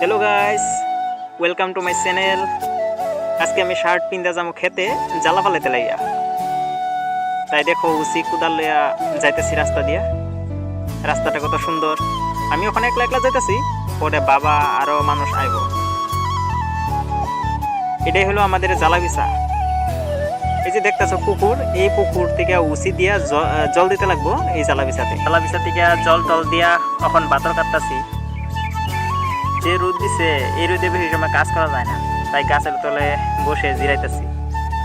Hello guys, welcome to my channel. आज के मैं शार्ट पिंदा जामो खेते জ্বালা ফালাইতে লাইয়া। তাই দেখো উসি কুদাল লইয়া যাইতেছি রাস্তা দিয়া। রাস্তাটা কত সুন্দর। আমি ওখানে একলা একলা যাইতেছি, পরে বাবা আরো মানুষ আইব। এটাই হলো আমাদের জ্বালাবিছা। এই যে দেখতেছো পুকুর, এই পুকুর থেকে উসি দিয়া জল দিতে লাগবো এই জ্বালাবিছাতে। জ্বালাবিছা থেকে জল টল দিয়া এখন বাতর কাটতাছি। যে রোদ দিছে এই রোদে বেশি সময় কাজ করা যায় না, তাই গাছের তলে বসে জিরাইতেছি।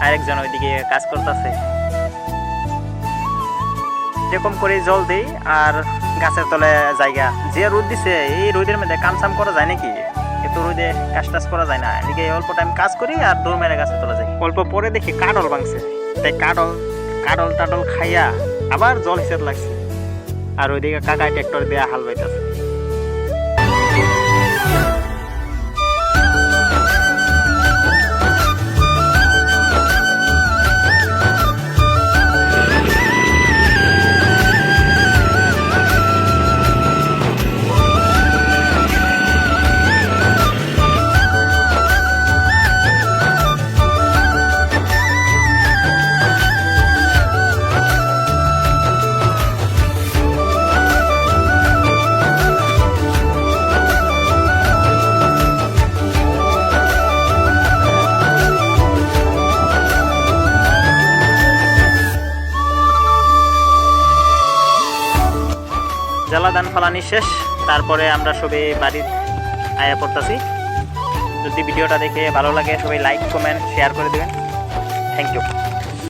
আরেকজন ওইদিকে কাজ করতেছে। এরকম করে জল দেই আর গাছের তলে জায়গা। যে রোদ দিছে এই রোদের মধ্যে কামসাম করা যায় নাকি? এত রোদে কাজ টাজ করা যায় না। এদিকে অল্প টাইম কাজ করি আর দৌড় মেরে গাছের তলে যাই। অল্প পরে দেখি কাঠল ভাঙছে, তাই কাঠল টাটল খাইয়া আবার জল হিসেবে লাগছে। আর ওইদিকে কাকায় ট্রাক্টর দেয়া হাল বাইতেছে। জ্বালা ধান ফালানি শেষ, তারপরে আমরা সবাই বাড়ির আয়া পড়তেছি। যদি ভিডিওটা দেখে ভালো লাগে সবাই লাইক কমেন্ট শেয়ার করে দেবেন। Thank you.